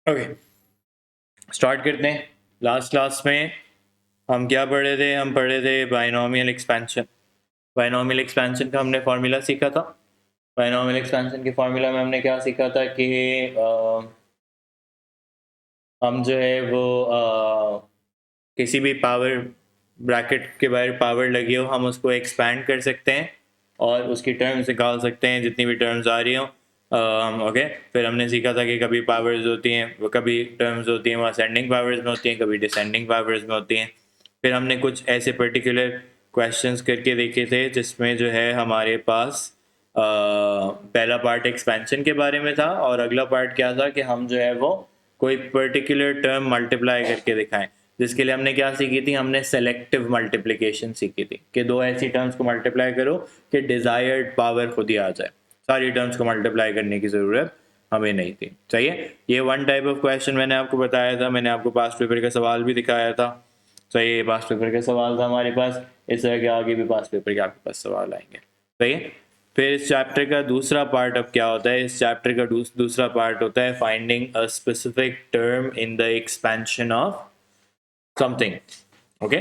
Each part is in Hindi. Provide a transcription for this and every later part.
ओके, स्टार्ट करते हैं। लास्ट क्लास में हम क्या पढ़े थे? हम पढ़े थे बाइनोमियल एक्सपेंशन। बाइनोमियल एक्सपेंशन का हमने फार्मूला सीखा था। बाइनोमियल एक्सपेंशन के फार्मूला में हमने क्या सीखा था कि हम जो है वो किसी भी पावर ब्रैकेट के बाहर पावर लगी हो हम उसको एक्सपैंड कर सकते हैं और उसकी टर्म्स निकाल सकते हैं जितनी भी टर्म्स आ रही हो। ओके, फिर हमने सीखा था कि कभी पावर्स होती हैं, वो कभी टर्म्स होती हैं वो असेंडिंग पावर्स में होती हैं, कभी डिसेंडिंग पावर्स में होती हैं। फिर हमने कुछ ऐसे पर्टिकुलर क्वेश्चंस करके देखे थे जिसमें जो है हमारे पास पहला पार्ट एक्सपेंशन के बारे में था और अगला पार्ट क्या था कि हम जो है वो कोई पर्टिकुलर टर्म मल्टीप्लाई करके दिखाएं, जिसके लिए हमने क्या सीखी थी? हमने सेलेक्टिव मल्टीप्लिकेशन सीखी थी कि दो ऐसी टर्म्स को मल्टीप्लाई करो कि डिजायर्ड पावर खुद ही आ जाए, सारी टर्म्स को मल्टीप्लाई करने की ज़रूरत हमें नहीं थी। चाहिए, ये वन टाइप ऑफ क्वेश्चन मैंने आपको बताया था, मैंने आपको पास्ट पेपर का सवाल भी दिखाया था। सही है, पास्ट पेपर का सवाल था हमारे पास, इस तरह के आगे भी पास्ट पेपर के आपके पास सवाल आएंगे। सही है। फिर इस चैप्टर का दूसरा पार्ट अब क्या होता है? इस चैप्टर का दूसरा पार्ट होता है finding a specific term in the expansion of something. Okay,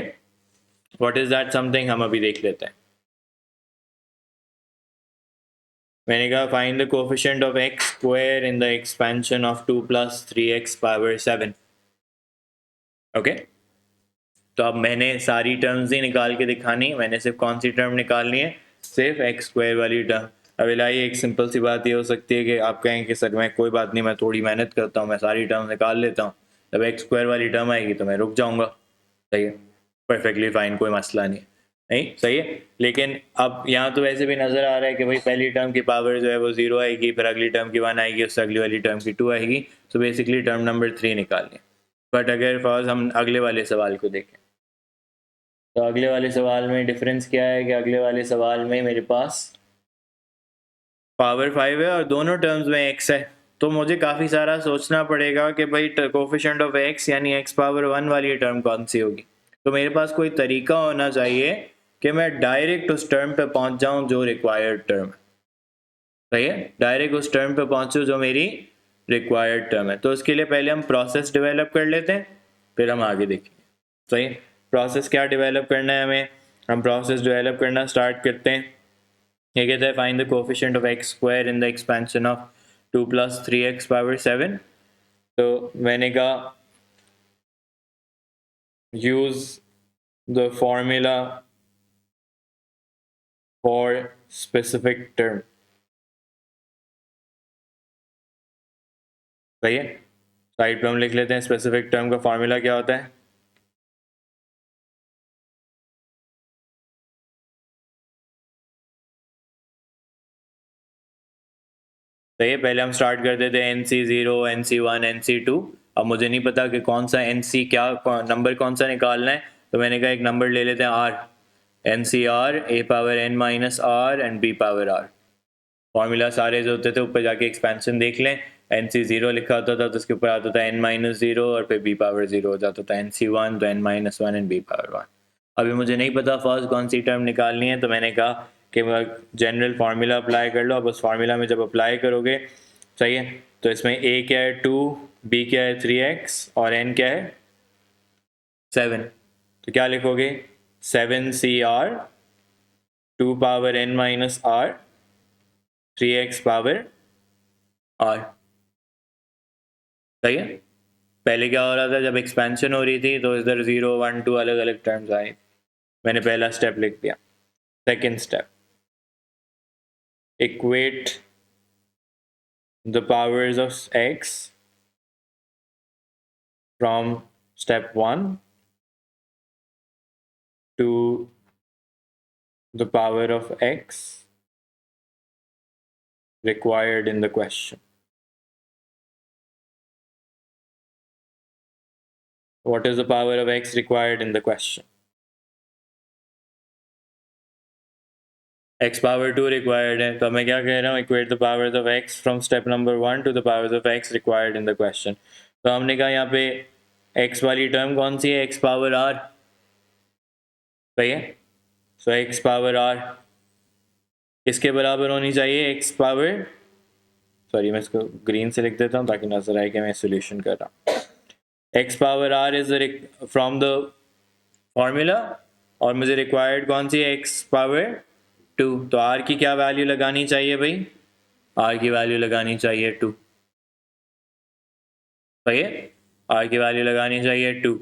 what is that something? हम अभी देख लेते हैं। मैंने कहा find the coefficient of x square in the expansion of 2 + 3x power 7। Okay, तो अब मैंने सारी टर्म्स ही निकाल के दिखानी, मैंने सिर्फ कौन सी टर्म निकालनी है? सिर्फ एक्स स्क्वायर वाली टर्म। अब लाइए, एक सिंपल सी बात ये हो सकती है कि आप कहें कि सर मैं कोई बात नहीं, मैं थोड़ी मेहनत करता हूँ, मैं सारी टर्म निकाल लेता हूँ, जब एक्स स्क्वायर वाली टर्म आएगी तो मैं रुक जाऊंगा। सही है, परफेक्टली फाइन, कोई मसला नहीं है। नहीं सही है, लेकिन अब यहाँ तो वैसे भी नज़र आ रहा है कि भाई पहली टर्म की पावर जो है वो 0 आएगी, फिर अगली टर्म की 1 आएगी, उससे अगली वाली टर्म की 2 आएगी, तो बेसिकली टर्म नंबर 3 निकालनी है। बट अगर फर्ज हम अगले वाले सवाल को देखें तो अगले वाले सवाल में डिफरेंस क्या है कि अगले वाले सवाल में मेरे पास पावर 5 है और दोनों टर्म्स में x है, तो मुझे काफ़ी सारा सोचना पड़ेगा कि भाई कोफिशिएंट ऑफ x यानी x पावर 1 वाली टर्म कौन सी होगी। तो मेरे पास कोई तरीका होना चाहिए कि मैं डायरेक्ट उस टर्म पे पहुंच जाऊं जो रिक्वायर्ड टर्म है। सही है, डायरेक्ट उस टर्म पे पहुंचूं जो मेरी रिक्वायर्ड टर्म है। तो उसके लिए पहले हम प्रोसेस डेवलप कर लेते हैं, फिर हम आगे देखेंगे। सही, प्रोसेस क्या डेवलप करना है हमें? हम प्रोसेस डेवलप करना स्टार्ट करते हैं। ये कहता है find the coefficient of x square in the expansion of 2 + 3x power 7। तो मैंने कहा use the formula for specific term. सही है, साइड पे हम लिख लेते हैं स्पेसिफिक टर्म का फॉर्मूला क्या होता है। सही है, पहले हम स्टार्ट कर देते हैं NC0, NC1, NC2। अब मुझे नहीं पता कि कौन सा NC क्या नंबर कौन सा निकालना है, तो मैंने कहा एक नंबर ले लेते हैं R, NCR A power N minus R and B power R। Formula सारे जो होते थे ऊपर जाके एक्सपेंशन देख लें, NC0 लिखा होता था तो उसके ऊपर आता था N-0 और फिर B पावर 0 हो जाता था NC1 तो N-1 एंड B पावर 1। अभी मुझे नहीं पता फर्स्ट कौन सी टर्म निकालनी है, तो मैंने कहा कि जनरल फार्मूला अप्लाई कर लो। अब उस फार्मूला में जब अप्लाई करोगे, सही है, तो इसमें A क्या है 2, B क्या है 3x और N क्या है 7। तो क्या लिखोगे? 7CR 2 power N-R 3x power R। सही है, पहले क्या हो रहा था जब एक्सपेंशन हो रही थी तो इधर 0, 1, 2 अलग अलग टर्म्स आए, मैंने पहला स्टेप लिख दिया। Second step, equate the powers of x from step 1 to the power of x required in the question. What is the power of x required in the question? x power 2 required है, तो मैं क्या कह रहा हूँ? Equate the powers of x from step number 1 to the powers of x required in the question. तो हमने कहा यहाँ पे x वाली टर्म कौन सी है? x power r। सही है, सो x पावर r किसके बराबर होनी चाहिए? x पावर सॉरी मैं इसको ग्रीन से लिख देता हूँ ताकि नजर आए कि मैं सोल्यूशन कर रहा हूँ। X power r is from the formula, और मुझे रिक्वायर्ड कौन सी है, एक्स पावर 2। तो आर की क्या वैल्यू लगानी चाहिए भाई, आर की वैल्यू लगानी चाहिए 2। सही है, आर की वैल्यू लगानी चाहिए 2।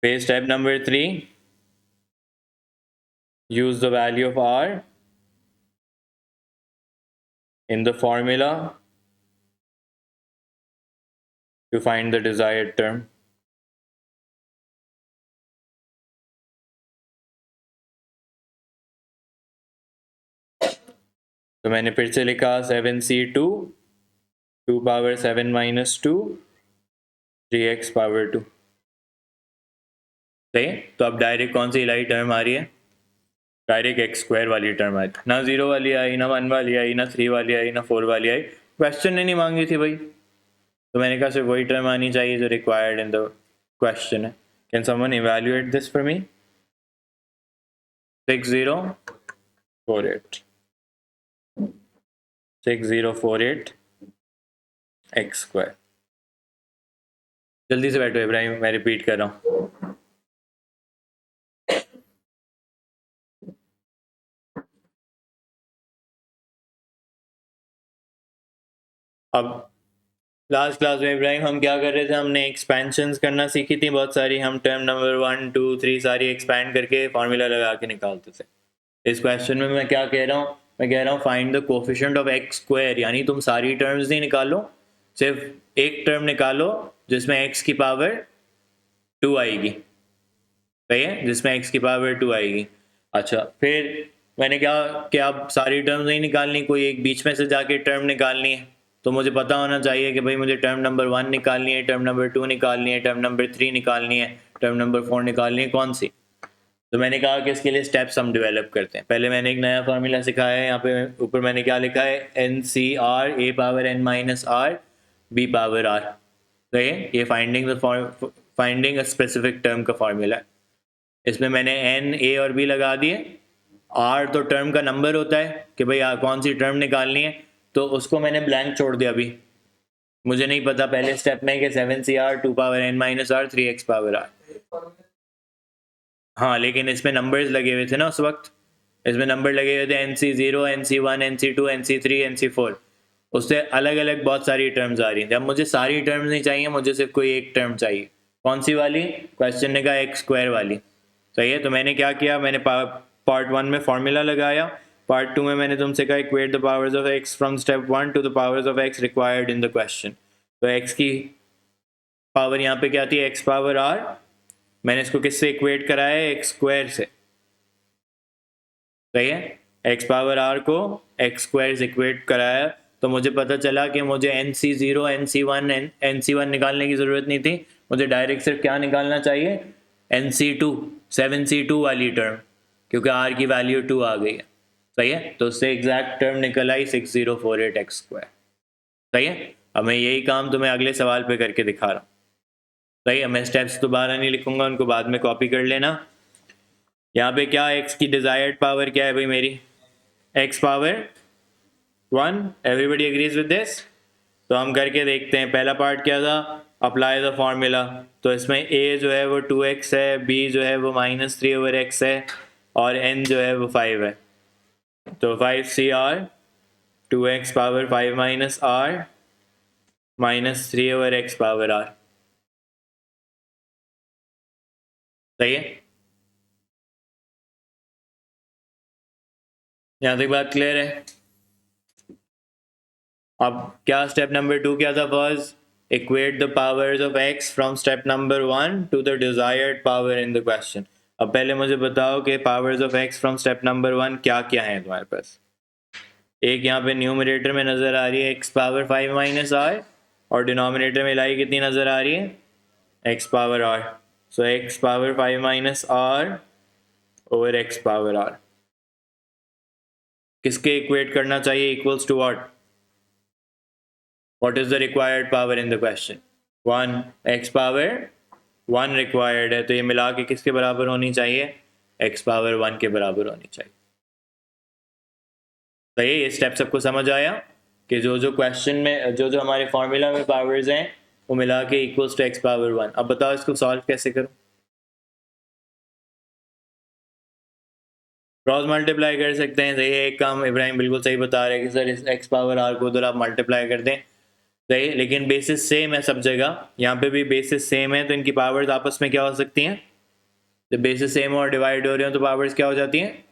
फिर step number 3, use the value of r in the formula to find the desired term. तो मैंने फिर से लिखा 7c2 2 power 7 minus 2 3x power 2। सही है, तो अब डायरेक्ट कौन सी इलाही टर्म आ रही है, डायरेक्ट एक्स स्क्वायर वाली टर्म आई, ना 0 वाली आई, ना 1 वाली आई, ना 3 वाली आई, ना 4 वाली आई। क्वेश्चन ने नहीं मांगी थी भाई, तो मैंने कहा सिर्फ वही टर्म आनी चाहिए जो रिक्वायर्ड इन द क्वेश्चन है। Can someone evaluate this for me. 6048 6048 x square. जल्दी से बैठो इब्राहिम, मैं रिपीट कर रहा हूँ। अब लास्ट क्लास में इब्राहिम हम क्या कर रहे थे, हमने एक्सपेंशंस करना सीखी थी बहुत सारी। हम टर्म नंबर 1 2 3 सारी एक्सपैंड करके फॉर्मूला लगा के निकालते थे। इस क्वेश्चन में मैं क्या कह रहा हूँ, मैं कह रहा हूँ find the coefficient of x square, यानी तुम सारी टर्म्स नहीं निकालो, सिर्फ एक टर्म निकालो जिसमें एक्स की पावर 2 आएगी। सही है, जिसमें एक्स की पावर 2 आएगी। अच्छा, फिर मैंने क्या कि आप सारी टर्म्स नहीं निकालनी, कोई एक बीच में से जाके टर्म निकालनी है। तो मुझे पता होना चाहिए कि भाई मुझे टर्म नंबर 1 निकालनी है, टर्म नंबर 2 निकालनी है, टर्म नंबर 3 निकालनी है, टर्म नंबर 4 निकालनी है, कौन सी। तो मैंने कहा कि इसके लिए स्टेप्स हम डेवलप करते हैं। पहले मैंने एक नया फार्मूला सिखाया है, यहाँ पे ऊपर मैंने क्या लिखा है, n c r a power n minus r b power r. सही है, ये फाइंडिंग अ स्पेसिफिक टर्म का फार्मूला है। इसमें मैंने एन ए और बी लगा दिए। आर तो टर्म का नंबर होता है कि भाई कौन सी टर्म निकालनी है, तो उसको मैंने ब्लैंक छोड़ दिया। अभी मुझे नहीं पता पहले स्टेप में कि 7cr 2 power n minus r 3x power r। हाँ, लेकिन इसमें नंबर्स लगे हुए थे ना उस वक्त, इसमें नंबर लगे हुए थे NC0 NC1 NC2 NC3 NC4। उससे अलग अलग बहुत सारी टर्म्स आ रही थी। अब मुझे सारी टर्म्स नहीं चाहिए, मुझे सिर्फ कोई एक टर्म चाहिए। कौन सी वाली, क्वेश्चन ने कहा एक्स स्क्वायर वाली। सही है, तो मैंने क्या किया, मैंने पार्ट 1 में फॉर्मूला लगाया, पार्ट 2 में मैंने तुमसे कहा equate the powers of x from step 1 to the powers of x required in the question. तो एक्स की पावर यहाँ पे क्या थी, एक्स पावर आर। मैंने इसको किससे इक्वेट कराया है, एक्स स्क्वायर से। सही है, एक्स पावर आर को एक्स स्क्वायर से इक्वेट कराया, तो मुझे पता चला कि मुझे NC0 NC1 निकालने की ज़रूरत नहीं थी। मुझे डायरेक्ट सिर्फ क्या निकालना चाहिए, NC2 7C2 वाली टर्म, क्योंकि आर की वैल्यू 2 आ गई है। सही है, तो उससे एग्जैक्ट टर्म निकल आई 6048 एक्स स्क्वायर। सही है, अब मैं यही काम तुम्हें अगले सवाल पे करके दिखा रहा हूँ। सही है, मैं स्टेप्स दोबारा नहीं लिखूंगा, उनको बाद में कॉपी कर लेना। यहाँ पे क्या, एक्स की डिजायर्ड पावर क्या है भाई मेरी, x power 1। Everybody agrees with this. तो हम करके देखते हैं। पहला पार्ट क्या था, अप्लाई द फॉर्मूला। तो इसमें a जो है वो 2x है, b जो है वो -3/x है, और n जो है वो 5 है। तो 5cr 2x power 5 minus r -3/x power r। सही है, यहाँ तक बात क्लियर है। अब क्या स्टेप नंबर 2 क्या था, first equate the powers of x from step number 1 to the desired power in the question. अब पहले मुझे बताओ कि powers of x from step number 1 क्या क्या है तुम्हारे पास। एक यहाँ पे न्यूमरेटर में नजर आ रही है x पावर 5 माइनस आर, और डिनोमिनेटर में लाई कितनी नजर आ रही है, x power r। So x power 5 minus r over x power r किसके इक्वेट करना चाहिए, equals to what, what is the required power in the question, 1। x power 1 required है, तो ये मिला के किसके बराबर होनी चाहिए, x पावर 1 के बराबर होनी चाहिए। तो ये स्टेप सबको समझ आया। कि जो जो क्वेश्चन में जो जो हमारे फॉर्मूला में पावर्स हैं वो मिला के इक्वल्स टू एक्स पावर 1। अब बताओ इसको सॉल्व कैसे करूं? क्रॉस मल्टीप्लाई कर सकते हैं, सही है। एक काम इब्राहिम बिल्कुल सही बता रहे हैं कि सर इस एक्स पावर आर को उधर आप मल्टीप्लाई कर दें, सही, लेकिन बेसिस सेम है सब जगह, यहाँ पे भी बेसिस सेम है, तो इनकी पावर्स आपस में क्या हो सकती हैं? जब बेसिस सेम और डिवाइड हो रही हो तो पावर्स क्या हो जाती हैं?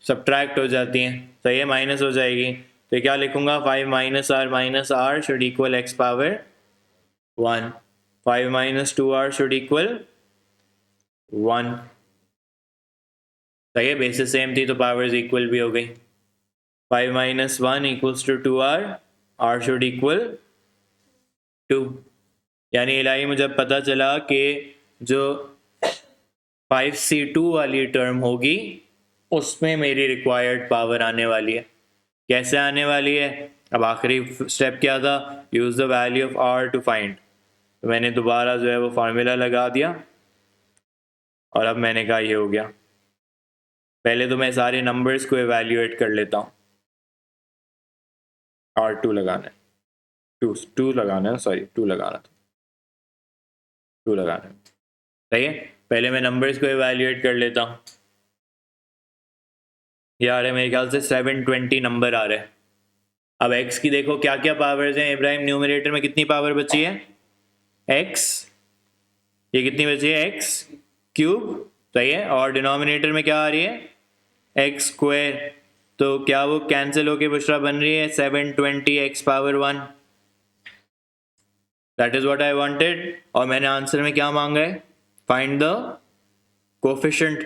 सब्ट्रैक्ट हो जाती हैं, सही है, माइनस हो जाएगी। तो क्या लिखूंगा? 5 minus r should equal x power 1। 5 minus 2r should equal 1, सही है, बेसिस सेम थी तो पावर्स इक्वल भी हो गई। 5 minus 1 equals to 2r, r should equal 2। यानी इलाही मुझे पता चला कि जो 5c2 वाली टर्म होगी उसमें मेरी रिक्वायर्ड पावर आने वाली है। कैसे आने वाली है? अब आखिरी स्टेप क्या था? Use the value of r to find. तो मैंने दोबारा जो है वो फार्मूला लगा दिया और अब मैंने कहा ये हो गया। पहले तो मैं सारे नंबर्स को एवेल्यूएट कर लेता हूँ। R2 लगाना है, टू लगाना है, सॉरी 2 लगाना था, 2 लगाना है, सही है। पहले मैं नंबर्स को एवेल्यूएट कर लेता हूँ। ये आ रहे हैं मेरे ख्याल से 720 नंबर आ रहे हैं। अब x की देखो क्या क्या पावर्स हैं इब्राहिम, न्यूमरेटर में कितनी पावर बची है? x, ये कितनी बची है? x क्यूब, सही है, और डिनोमिनेटर में क्या आ रही है? X square. तो क्या वो कैंसिल होके बुशरा बन रही है 720 x power 1? That is what I wanted. और मैंने आंसर में क्या मांगा है? Find the coefficient.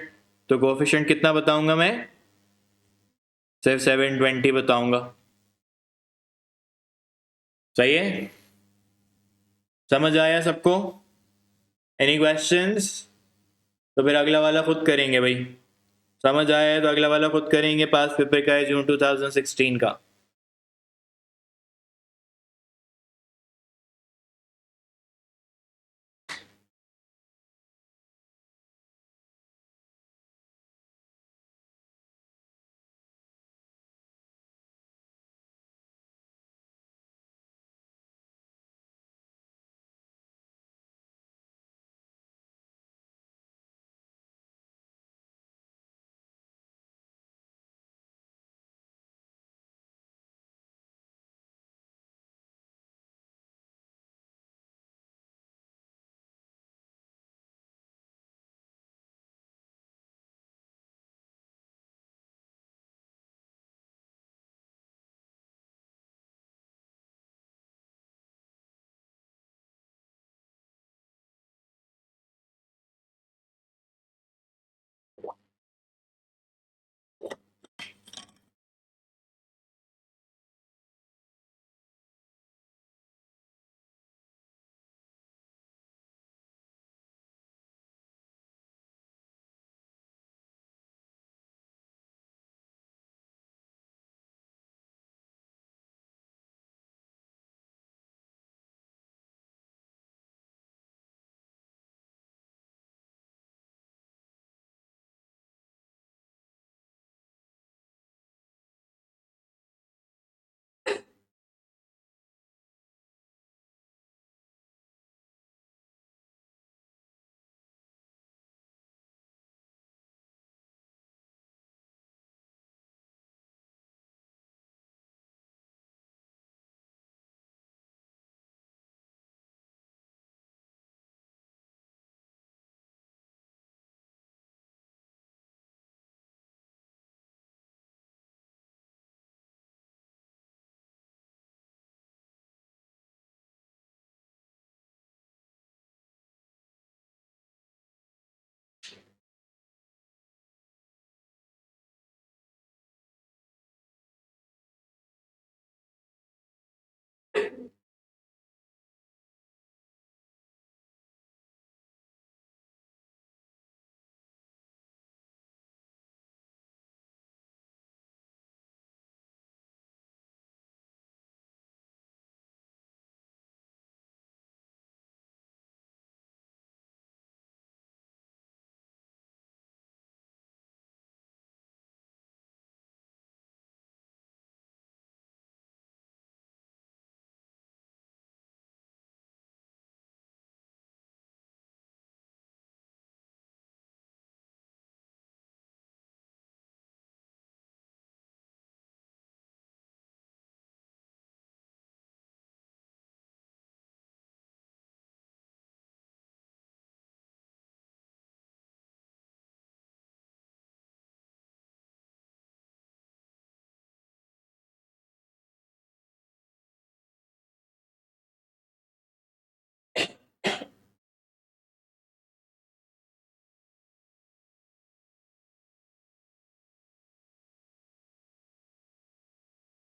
तो कोफिशिएंट कितना बताऊंगा मैं? सिर्फ 720 बताऊंगा, सही है। समझ आया सबको? Any questions? तो फिर अगला वाला खुद करेंगे भाई। समझ आया है तो अगला वाला खुद करेंगे। पास पेपर का है जून 2016 का।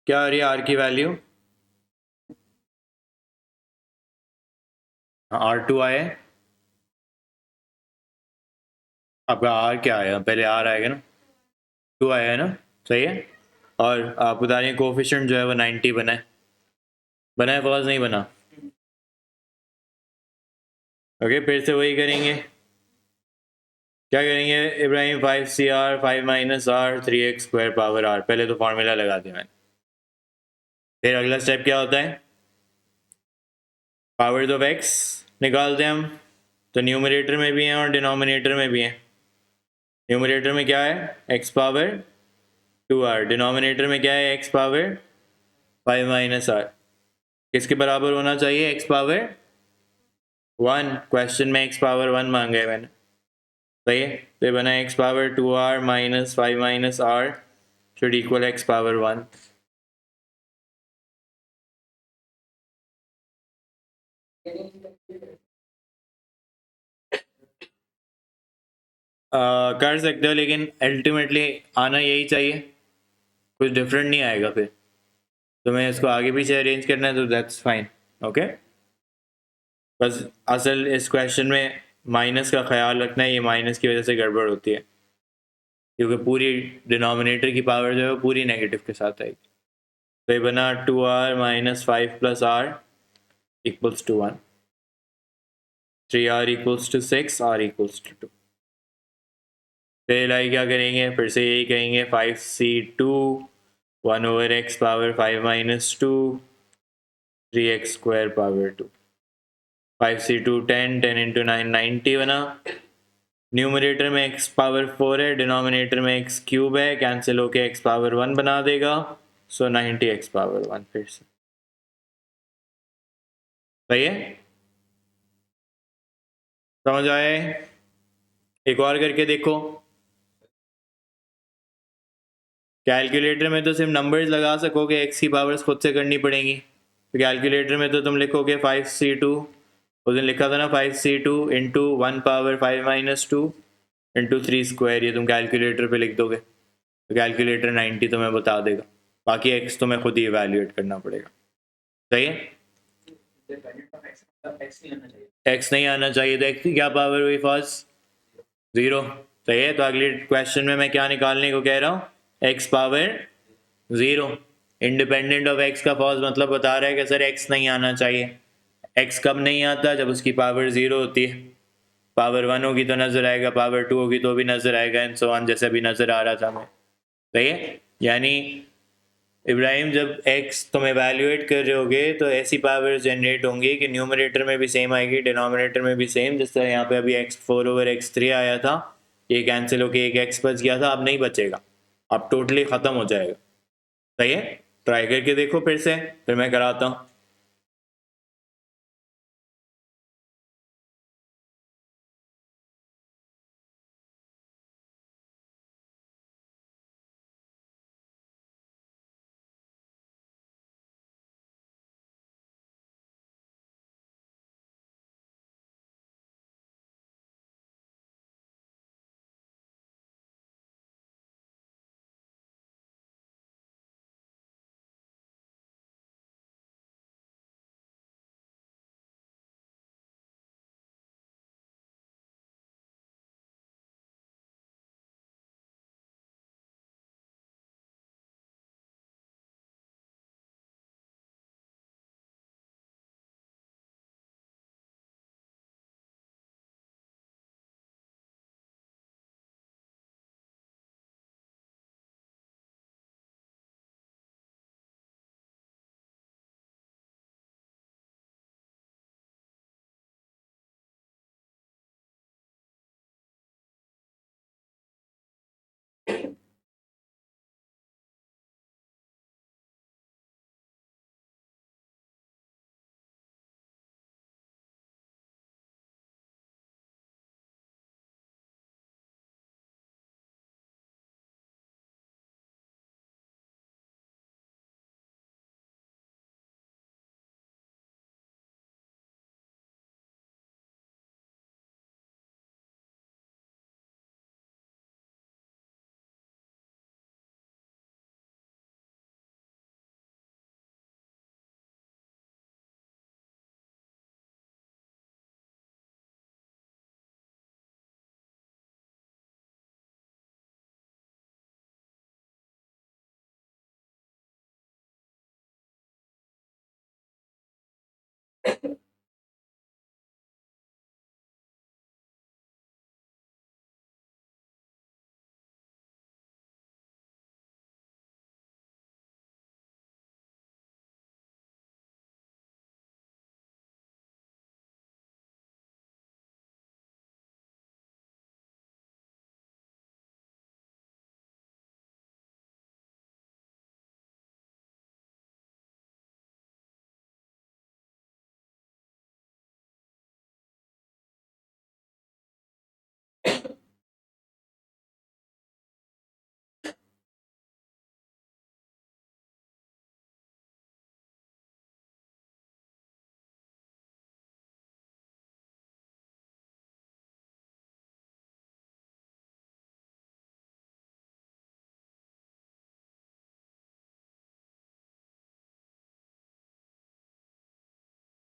क्या आ रही है आर की वैल्यू? R2 आया है। आपका आर क्या आया? पहले आर आएगा ना, 2 आया है ना, सही है। और आप बता रहे हैं कोफिशिएंट जो है वो 90 बना है, बना है फॉल्स नहीं बना? ओके, फिर से वही करेंगे। क्या करेंगे Ibrahim? 5CR 5 - R 3x² power R। पहले तो फॉर्मूला लगा दिया मैंने। फिर अगला स्टेप क्या होता है? पावर्स ऑफ x निकालते हैं हम। तो न्यूमरेटर में भी हैं और डिनोमिनेटर में भी हैं। न्यूमरेटर में क्या है? x power 2R। डिनोमिनेटर में क्या है? x power 5 - R। किसके बराबर होना चाहिए? x power 1। क्वेश्चन में x पावर 1 मांगा है मैंने, सही है। तो ये बना x power 2R - 5 - R should equal x power 1। कर सकते हो, लेकिन अल्टीमेटली आना यही चाहिए, कुछ डिफरेंट नहीं आएगा। फिर तुम्हें इसको आगे पीछे अरेंज करना है तो दैट्स फाइन। ओके, बस असल इस क्वेश्चन में माइनस का ख्याल रखना है, ये माइनस की वजह से गड़बड़ होती है, क्योंकि पूरी डिनोमिनेटर की पावर जो है वो पूरी नेगेटिव के साथ आएगी। तो ये बना 2R - 5 + R equals to 1। 3R equals to 6, R equals to 2। फिर लाई क्या करेंगे? फिर से यही कहेंगे 5C2 1/x power 5 - 2 3x² power 2। 5C2 10, 10 × 9 90 बना। न्यूमरेटर में x पावर 4 है, डिनोमिनेटर में x क्यूब है, कैंसिल होके x पावर 1 बना देगा। सो 90 x पावर 1 फिर से, सही है। समझ आए? एक और करके देखो। कैलकुलेटर में तो सिर्फ नंबर्स लगा सकोगे, x की पावर्स खुद से करनी पड़ेंगी। तो कैलकुलेटर में तो तुम लिखोगे 5C2, उस दिन लिखा था ना 5C2 इंटू 1 पावर 5 - 2 इंटू 3²। ये तुम कैलकुलेटर पे लिख दोगे तो कैलकुलेटर 90 तुम्हें बता देगा। बाकी x तुम्हें खुद ही इवेल्युएट करना पड़ेगा, सही है। x नहीं आना चाहिए तो x की क्या पावर हुई? फर्स्ट 0, सही है। तो अगले क्वेश्चन में मैं क्या निकालने को कह रहा हूँ? x power 0। Independent of x का फॉल्स मतलब बता रहा है कि सर x नहीं आना चाहिए। x कब नहीं आता? जब उसकी पावर 0 होती है। पावर 1 होगी तो नज़र आएगा, पावर 2 होगी तो भी नज़र आएगा, एंड सो ऑन, जैसे भी नज़र आ रहा था हमें, सही है। यानी इब्राहिम जब x तुम एवेल्युएट कर रहे होगे तो ऐसी पावर जनरेट होंगी कि न्यूमरेटर में भी सेम आएगी, डिनोमिनेटर में भी सेम। जिस तरह यहाँ पे अभी x4/x3 आया था, ये कैंसिल होके एक x बच गया था, अब नहीं बचेगा, अब टोटली ख़त्म हो जाएगा, सही है। ट्राई करके देखो फिर से, फिर मैं कराता हूँ।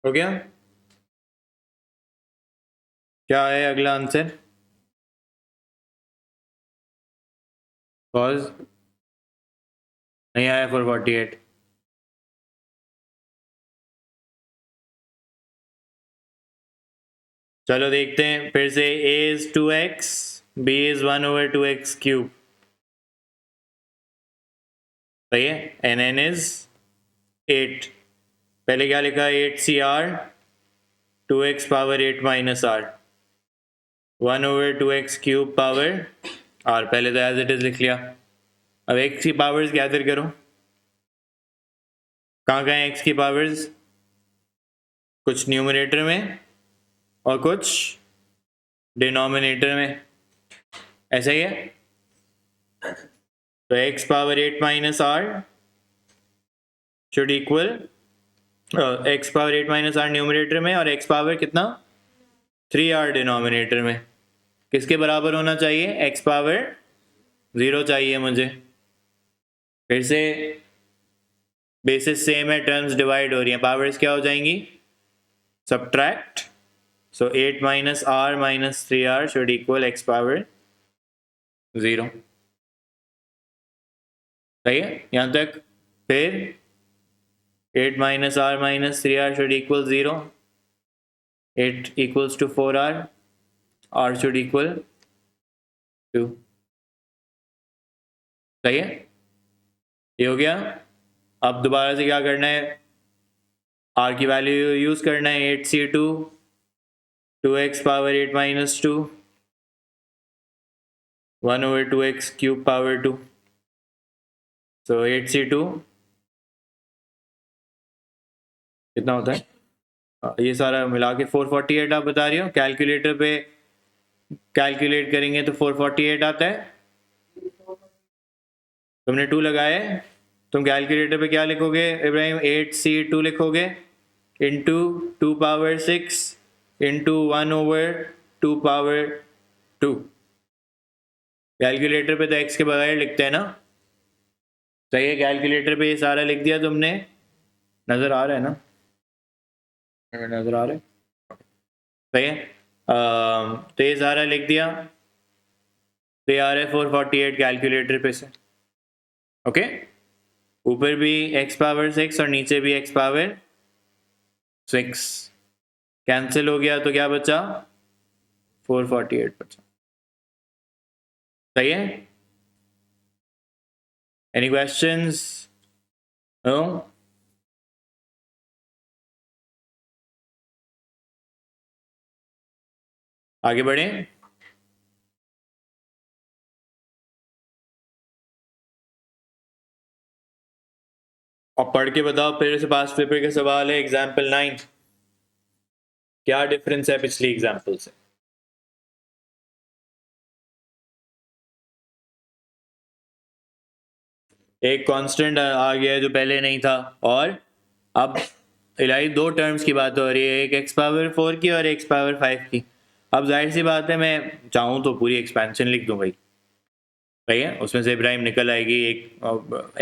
हो गया? क्या है अगला आंसर? कॉज नहीं आया 448। चलो देखते हैं फिर से। a is 2x, b is 1/2x cube, सही है, and n is 8। पहले क्या लिखा? 8 CR 2x power 8 minus r 1/2x cube power r। पहले तो एज इट इज लिख लिया। अब x की पावर्स गैदर करो। कहाँ कहाँ है x की पावर्स? कुछ न्यूमरेटर में और कुछ डिनोमिनेटर में, ऐसा ही है। तो x power 8 minus r should equal x power 8 minus r numerator में और x पावर कितना 3r डिनोमिनेटर में। किसके बराबर होना चाहिए? x पावर 0 चाहिए मुझे। फिर से बेसिस सेम है, टर्म्स डिवाइड हो रही हैं, पावर्स क्या हो जाएंगी? Subtract. So 8 minus r minus 3r should equal x power 0। सही है यहाँ तक? फिर 8 minus r minus 3r should equal 0, 8 equals to 4r, r should equal 2। सही है, ये हो गया। अब दोबारा से क्या करना है? r की वैल्यू यूज करना है। 8c2 2x power 8 minus 2 1/2x cube power 2। सो 8c2 कितना होता है? ये सारा मिला के 448 आप बता रही हो। कैलकुलेटर पे कैलकुलेट करेंगे तो 448 आता है। तुमने 2 लगाया है, तुम कैलकुलेटर पे क्या लिखोगे इब्राहिम? 8c2 लिखोगे into 2 power 6 into 1/2 power 2। Calculator पे तो x के बगैर लिखते हैं ना। सही है, कैलकुलेटर पे ये सारा लिख दिया तुमने। नजर आ रहा है ना? नजर आ रहा है, सही है। तो ये सारा लिख दिया, तो ये आ रहा है 448 कैलकुलेटर पे से। ओके, ऊपर भी x पावर 6 और नीचे भी x पावर 6 कैंसिल हो गया, तो क्या बचा? 448 बचा। सही है। Any questions? नो? आगे बढ़े। और पढ़ के बताओ फिर से, पास पेपर के सवाल है एग्जाम्पल 9। क्या डिफरेंस है पिछली एग्जाम्पल से? एक कांस्टेंट आ गया है जो पहले नहीं था, और अब इलाही दो टर्म्स की बात हो रही है, एक x पावर 4 की और x पावर 5 की। अब जाहिर सी बात है, मैं चाहूँ तो पूरी एक्सपेंशन लिख दूँ भाई, सही है। उसमें से इब्राहिम निकल आएगी एक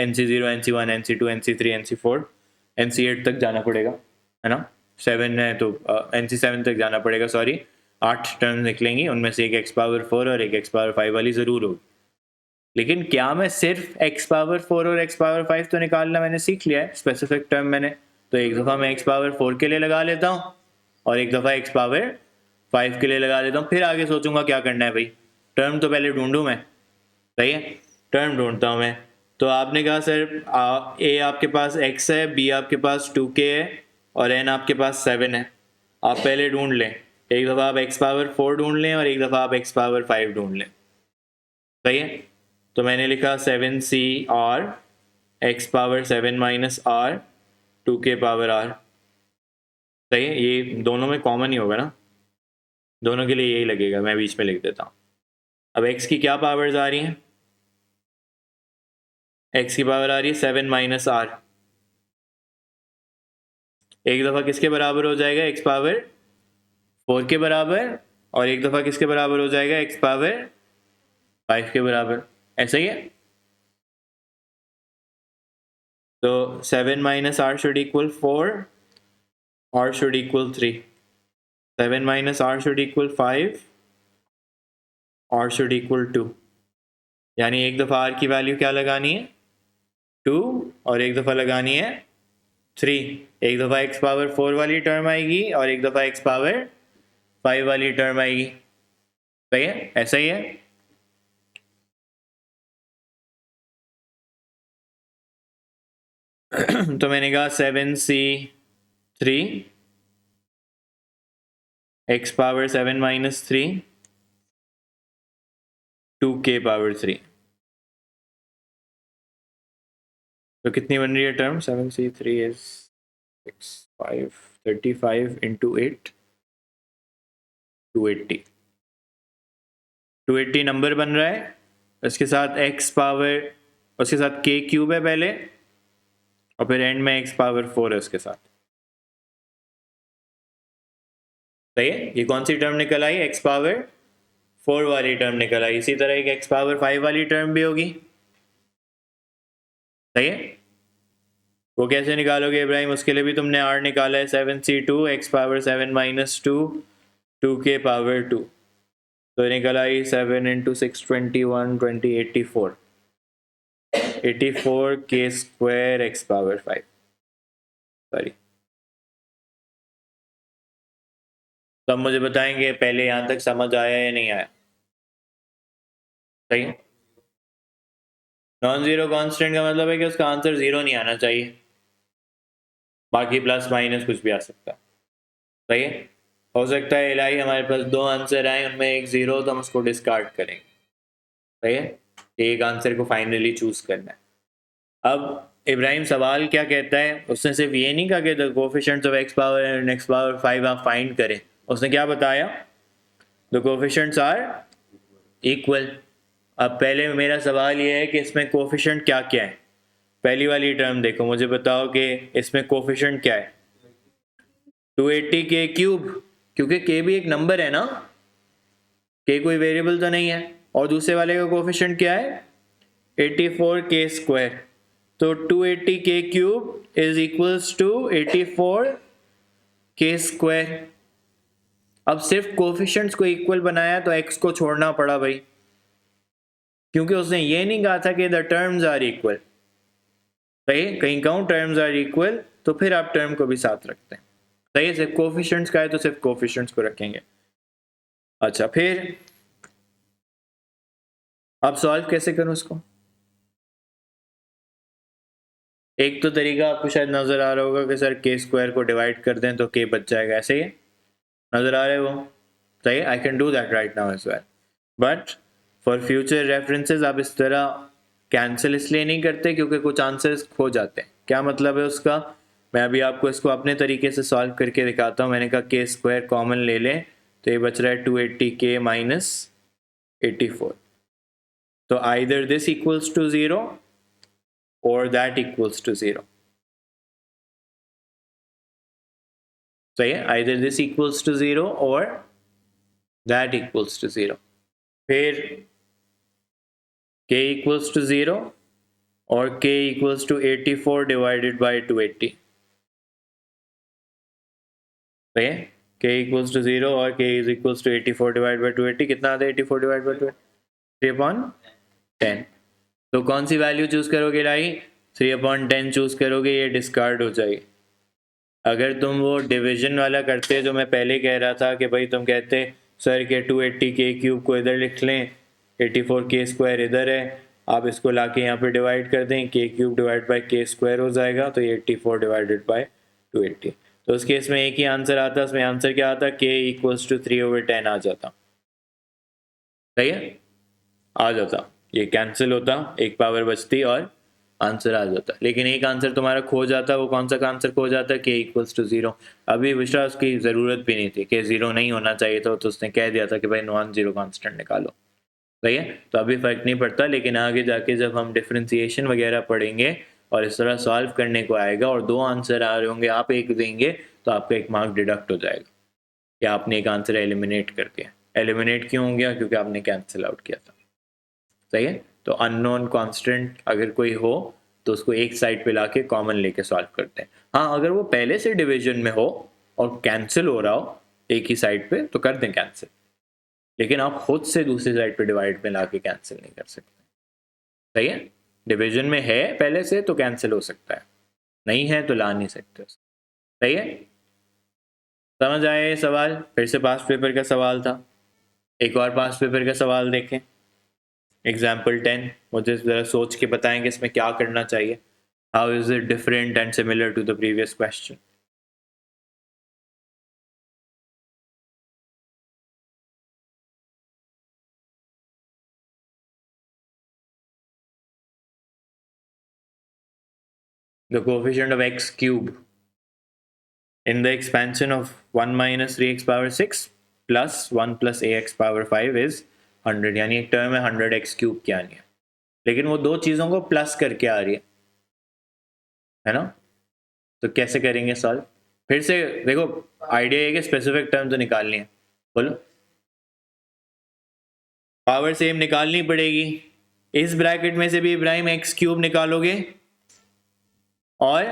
NC0 NC1 NC2 NC3 NC4 NC8 तक जाना पड़ेगा, है ना। 7 है तो NC7 तक जाना पड़ेगा, सॉरी 8 टर्म निकलेंगी, उनमें से एक x पावर 4 और एक x पावर 5 वाली ज़रूर होगी। लेकिन क्या मैं सिर्फ x पावर 4 और x पावर 5 तो निकालना मैंने सीख लिया है, स्पेसिफिक टर्म मैंने, तो एक दफ़ा मैं x पावर 4 के लिए लगा लेता हूँ और एक दफ़ा x पावर 5 के लिए लगा लेता हूँ, फिर आगे सोचूंगा क्या करना है भाई। टर्म तो पहले ढूंढूं मैं, सही है, टर्म ढूंढता हूँ मैं। तो आपने कहा सर a आपके पास x है, b आपके पास 2k है और n आपके पास 7 है। आप पहले ढूंढ लें, एक दफ़ा आप x पावर 4 ढूंढ लें और एक दफ़ा आप x पावर 5 ढूंढ लें, सही है। तो मैंने लिखा 7CR x power 7 minus r 2k power r, सही है। ये दोनों में कॉमन ही होगा ना, दोनों के लिए यही लगेगा, मैं बीच में लिख देता हूँ। अब x की क्या पावर्स आ रही हैं? x की पावर आ रही है 7 माइनस r। एक दफ़ा किसके बराबर हो जाएगा? x पावर 4 के बराबर, और एक दफ़ा किसके बराबर हो जाएगा? x पावर 5 के बराबर, ऐसा ही है। तो 7 minus r should equal 4 r should equal 3. 7 minus r should equal 5. r should equal 2. यानी एक दफ़ा r की वैल्यू क्या लगानी है 2 और एक दफ़ा लगानी है 3. एक दफ़ा x पावर 4 वाली टर्म आएगी और एक दफ़ा x पावर 5 वाली टर्म आएगी. सही है, ऐसा ही है. तो मैंने कहा 7c3 x power 7 minus 3 2k power 3. तो कितनी बन रही है term 7c3 is 35 into 8 280. 280 number बन रहा है. उसके साथ x पावर, उसके साथ k क्यूब है पहले और फिर एंड में x पावर 4 है उसके साथ. सही है. ये कौन सी टर्म निकल आई x पावर 4 वाली टर्म निकल आई. इसी तरह एक x पावर 5 वाली टर्म भी होगी. सही है. वो कैसे निकालोगे इब्राहिम? उसके लिए भी तुमने r निकाला है 7c2 x power 7 minus 2 2k power 2. तो निकल आई 7 into 6 21 20 84 k square x power 5. Sorry. तो अब मुझे बताएंगे पहले यहाँ तक समझ आया या नहीं आया. सही है. नॉन जीरो कांस्टेंट का मतलब है कि उसका आंसर जीरो नहीं आना चाहिए, बाकी प्लस माइनस कुछ भी आ सकता है. सही है. हो सकता है इलाही हमारे पास दो आंसर आए, उनमें एक जीरो तो हम उसको डिस्कार्ड करेंगे. सही है. एक आंसर को फाइनली चूज करना है. अब इब्राहिम सवाल क्या कहता है? उसने सिर्फ ये नहीं कहा कि the coefficients of x power and x power 5 आप फाइंड करें. उसने क्या बताया? The coefficients are equal. अब पहले मेरा सवाल ये है कि इसमें कोफिशिएंट क्या क्या है. पहली वाली टर्म देखो, मुझे बताओ कि इसमें कोफिशिएंट क्या है. 280 के क्यूब, क्योंकि k भी एक नंबर है ना, k कोई वेरिएबल तो नहीं है. और दूसरे वाले का कोफिशिएंट क्या है 84 k स्क्वायर. तो 280 k cube is equals to 84 k square. अब सिर्फ कोफिशिएंट्स को इक्वल बनाया तो x को छोड़ना पड़ा भाई, क्योंकि उसने ये नहीं कहा था कि द टर्म्स आर इक्वल. सही. कहीं कहूँ टर्म्स आर इक्वल तो फिर आप टर्म को भी साथ रखते हैं. सही है. सिर्फ कोफिशिएंट्स का है तो सिर्फ कोफिशिएंट्स को रखेंगे. अच्छा, फिर अब सॉल्व कैसे करूं इसको? एक तो तरीका आपको शायद नजर आ रहा होगा कि सर k स्क्वायर को डिवाइड कर दें तो k बच जाएगा. ऐसे ही नजर आ रहा है वो. सही. I can do that right now as well, but for future references आप इस तरह कैंसिल इसलिए नहीं करते क्योंकि कुछ आंसर्स खो जाते हैं. क्या मतलब है उसका? मैं अभी आपको इसको अपने तरीके से सॉल्व करके दिखाता हूँ. मैंने कहा k स्क्वायर कॉमन ले लें तो ये बच रहा है 280k माइनस 84. तो either this equals to 0 or that equals to 0. सही है. either this equals to 0 or that equals to 0. फिर k equals to 0 और k equals to 84 divided by 280. सही है. k equals to 0 और k is equals to 84 divided by 280. कितना आता है 84 divided by 280? 3/10. तो कौन सी वैल्यू चूज करोगे लाई? 3/10 चूज करोगे. ये डिस्कार्ड हो जाएगी. अगर तुम वो डिवीजन वाला करते जो मैं पहले कह रहा था कि भाई तुम कहते सर के 280 के क्यूब को इधर लिख लें, 84 के स्क्वायर इधर है, आप इसको लाके यहाँ पे डिवाइड कर दें, के क्यूब डिवाइड बाय के स्क्वायर हो जाएगा, तो ये 84 डिवाइडेड बाय 280. तो उस केस में एक ही आंसर आता. उसमें आंसर क्या आता? k इक्वल्स टू 3/10 आ जाता. सही है. आ जाता. ये कैंसिल होता, एक पावर बचती और आंसर आ जाता. लेकिन एक आंसर तुम्हारा खो जाता. वो कौन सा आंसर खो जाता? k equals to 0. अभी विश्वास की ज़रूरत भी नहीं थी कि 0 नहीं होना चाहिए था, तो उसने कह दिया था कि भाई नॉन जीरो कांस्टेंट निकालो. सही है. तो अभी फ़र्क नहीं पड़ता. लेकिन आगे जाके जब हम डिफ्रेंसिएशन वगैरह पढ़ेंगे और इस तरह सॉल्व करने को आएगा और दो आंसर आ रहे होंगे, आप एक देंगे तो आपका एक मार्क डिडक्ट हो जाएगा या आपने एक आंसर एलिमिनेट कर दिया. एलिमिनेट क्यों हो गया? क्योंकि आपने कैंसिल आउट किया था. सही है. तो अननोन कांस्टेंट अगर कोई हो तो उसको एक साइड पे लाके कॉमन लेके सॉल्व करते हैं. हाँ, अगर वो पहले से डिवीजन में हो और कैंसिल हो रहा हो एक ही साइड पे तो कर दें कैंसिल, लेकिन आप खुद से दूसरी साइड पे डिवाइड में ला के कैंसिल नहीं कर सकते। सही है, डिवीजन में है पहले से तो कैंसिल हो सकता है, नहीं है तो ला नहीं सकते। सही है, समझ आए ये सवाल? फिर से पास्ट पेपर का सवाल था, एक और पास्ट पेपर का सवाल देखें। एग्जाम्पल 10, मुझे ज़रा सोच के बताएं कि इसमें क्या करना चाहिए। How is it different and similar to the previous question? The coefficient of x cube in the expansion of 1 minus 3x power 6 plus 1 plus ax power 5 is 100, यानी एक टर्म है 100x क्यूब की आनी है, लेकिन वो दो चीज़ों को प्लस करके आ रही है ना? तो कैसे करेंगे सॉल्व? फिर से देखो, आइडिया है कि स्पेसिफिक टर्म तो निकालनी है। बोलो, पावर सेम निकालनी पड़ेगी। इस ब्रैकेट में से भी इब्राहिम एक्स क्यूब निकालोगे और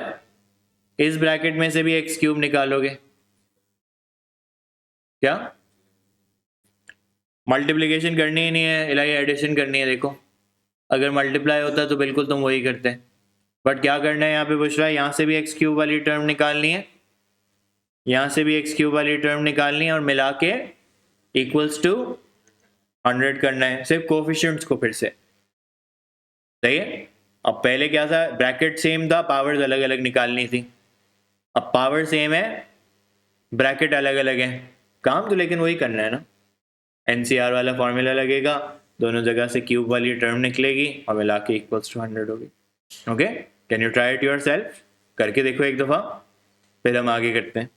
इस ब्रैकेट में से भी एक्स क्यूब निकालोगे। क्या मल्टीप्लिकेशन करनी ही नहीं है, इलाही एडिशन करनी है। देखो, अगर मल्टीप्लाई होता तो बिल्कुल तुम वही करते, बट क्या करना है यहाँ पे पूछ रहा है, यहाँ से भी एक्स क्यूब वाली टर्म निकालनी है, यहाँ से भी एक्स क्यूब वाली टर्म निकालनी है और मिला के इक्वल्स टू 100 करना है, सिर्फ कोफिशिएंट्स को फिर से। सही है, अब पहले क्या था, ब्रैकेट सेम था, पावर्स अलग अलग निकालनी थी। अब पावर सेम है, ब्रैकेट अलग अलग है, काम तो लेकिन वही करना है ना। एनसीआर वाला फॉर्मूला लगेगा, दोनों जगह से क्यूब वाली टर्म निकलेगी और मिला के इक्वल्स टू 100 होगी। Okay, can you try it your self? करके देखो एक दफ़ा, फिर हम आगे करते हैं।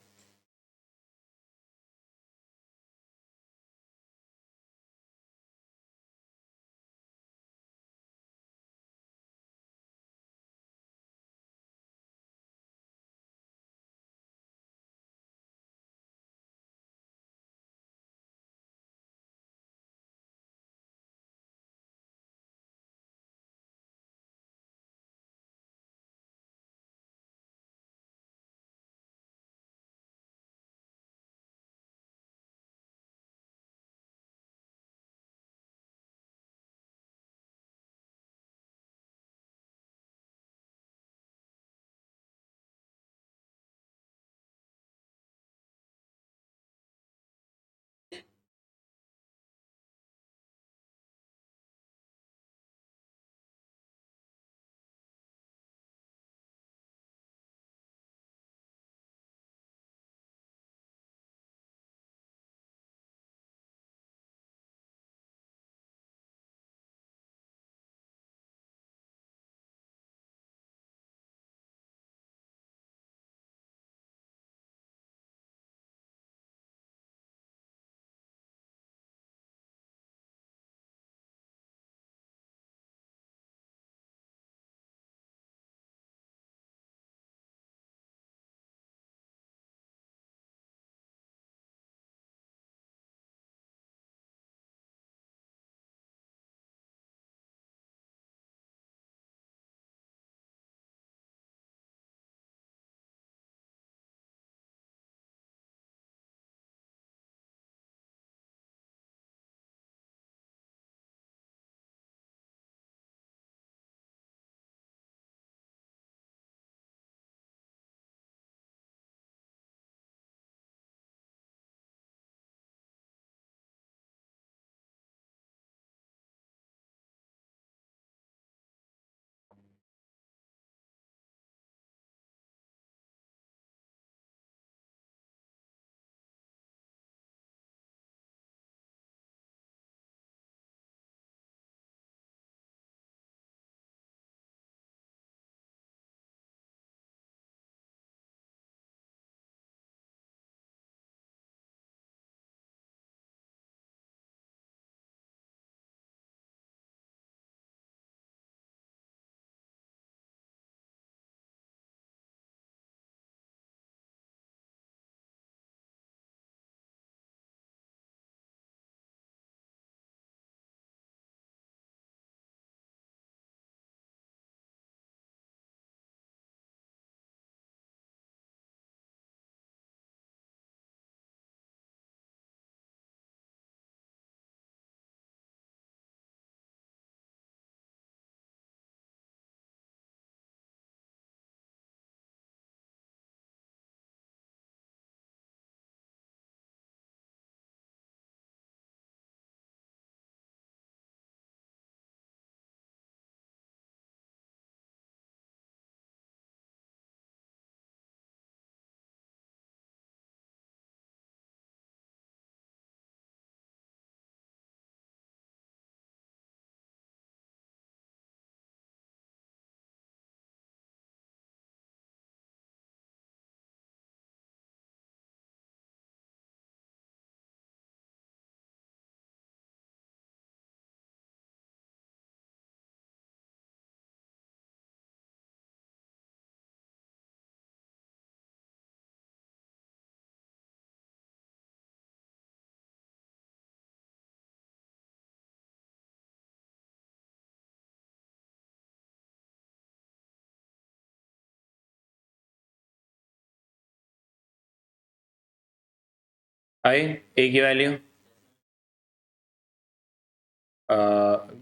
आई ए की वैल्यू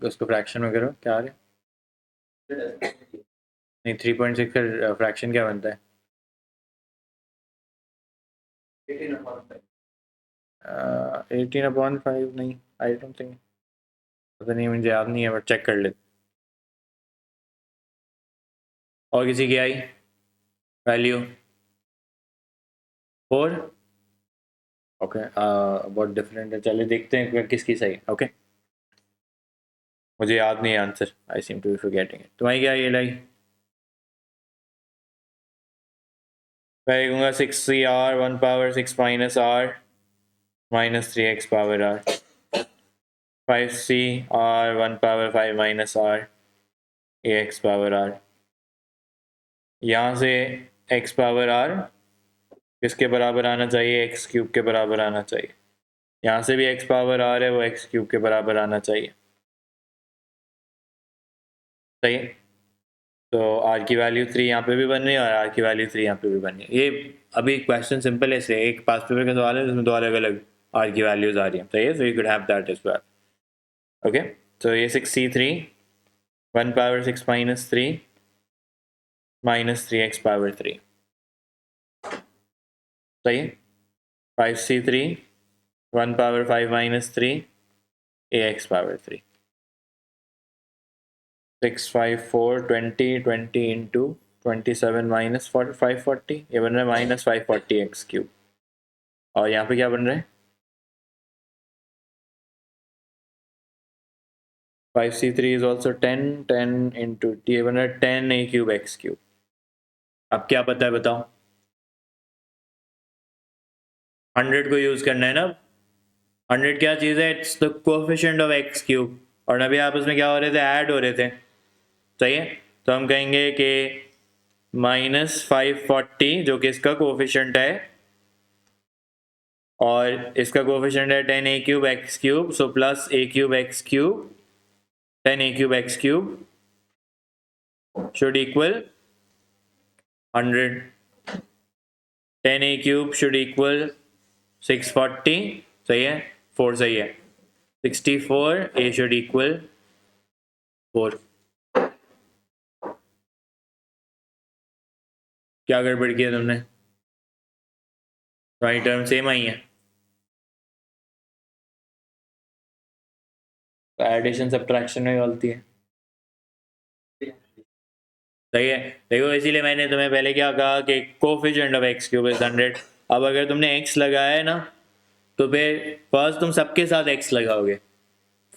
उसको फ्रैक्शन में करो, क्या आ रहा है? नहीं 3.6 का फ्रैक्शन क्या बनता है? 18/5 नहीं, आई डोंट थिंक, पता नहीं, मुझे याद नहीं है, बट चेक कर ले। और किसी की आई वैल्यू 4? ओके, बहुत डिफरेंट है, चलिए देखते हैं किसकी सही। ओके, मुझे याद नहीं है answer, I seem to be forgetting it. तुम्हारी क्या ये लाई? मैं लिखूंगा 6c r 1 power 6 minus r minus 3x power r, 5c r 1 power 5 minus r ax power r। यहाँ से x पावर r किसके बराबर आना चाहिए? एक्स क्यूब के बराबर आना चाहिए। यहाँ से भी x पावर r है, वो एक्स क्यूब के बराबर आना चाहिए। सही है, तो r की वैल्यू 3 यहाँ पे भी बन रही है और r की वैल्यू 3 यहाँ पे भी बन रही है। ये अभी क्वेश्चन सिंपल है, इसलिए एक पास पेपर का सवाल है जिसमें दो अलग अलग r की वैल्यूज आ रही हैं। सही है, so you could have that as well. Okay, तो ये 6c3 1 power 6 minus 3 minus 3x power 3। सही है, 5c3 1 power 5 minus 3 ax power 3। 6 5 4 20 20 into 27 minus 540, ये बन रहा है माइनस 540 एक्स क्यूब। और यहाँ पे क्या बन रहा है? 5c3 इज ऑल्सो 10 10 इंटू ये बन रहा है 10 a क्यूब एक्स क्यूब। अब क्या पता है बताओ? 100 को यूज करना है ना। 100 क्या चीज़ है? It's the coefficient of x cube, और अभी आपस में क्या हो रहे थे? ऐड हो रहे थे। सही है, तो हम कहेंगे कि माइनस 540 जो कि इसका कोएफिशिएंट है, और इसका कोएफिशिएंट है 10 a cube x cube, so plus a cube x cube 10 a cube x cube should equal 100। 10 a cube should equal 640। सही है, 4 सही है। 64 a शुड इक्वल 4। क्या गड़बड़ किया तुमने? तुम्हारी टर्म सेम आई है, तो एडिशन सब्ट्रैक्शन में गलती है। सही है, देखो इसीलिए मैंने तुम्हें पहले क्या कहा कि coefficient of x cube is 100। अब अगर तुमने x लगाया है ना, तो फिर फर्स्ट तुम सबके साथ x लगाओगे।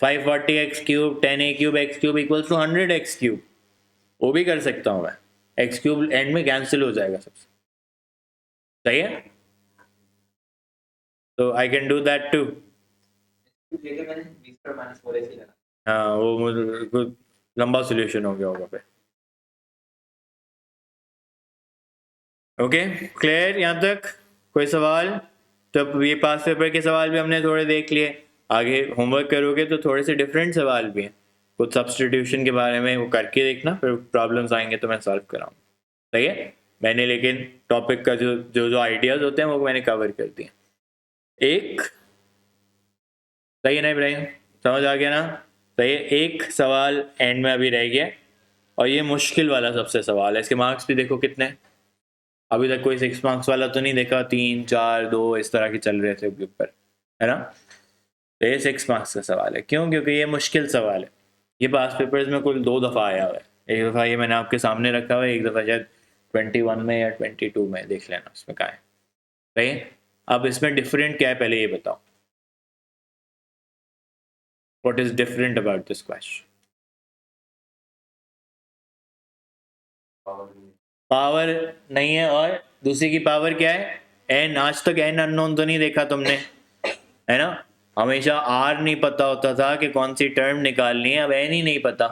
540 x cube 10 a cube x cube equals to 100 x cube. वो भी कर सकता हूँ मैं, एक्स क्यूब एंड में कैंसिल हो जाएगा सबसे। सही है, तो I can do that too. हाँ, वो मुझे लंबा सोल्यूशन हो गया होगा पे। ओके, क्लियर यहाँ तक? कोई सवाल? तो ये पास पेपर के सवाल भी हमने थोड़े देख लिए, आगे होमवर्क करोगे तो थोड़े से डिफरेंट सवाल भी हैं। कुछ सब्सटीट्यूशन के बारे में वो करके देखना, फिर प्रॉब्लम्स आएंगे तो मैं सॉल्व कराऊँ। सही है, मैंने लेकिन टॉपिक का जो जो जो आइडियाज होते हैं वो मैंने कवर कर दिए। एक सही है ना इब्राहिम, समझ आ गया ना? सही है, एक सवाल एंड में अभी रह गया, और ये मुश्किल वाला सबसे सवाल है। इसके मार्क्स भी देखो कितने हैं। अभी तक कोई 6 मार्क्स वाला तो नहीं देखा, 3 4 2 इस तरह के चल रहे थे ऊपर, है ना? तो ये 6 मार्क्स का सवाल है। क्यों? क्योंकि ये मुश्किल सवाल है। ये पास पेपर्स में कुल 2 दफ़ा आया हुआ है। एक दफ़ा ये मैंने आपके सामने रखा हुआ है, एक दफ़ा शायद 21 में या 22 में, देख लेना उसमें क्या है। सही है, अब इसमें डिफरेंट क्या है पहले ये बताओ। What is different about this question? Power नहीं है, और दूसरी की पावर क्या है? एन। आज तक एन अननोन तो नहीं देखा तुमने, है ना? हमेशा आर नहीं पता होता था कि कौन सी टर्म निकालनी है, अब एन ही नहीं पता।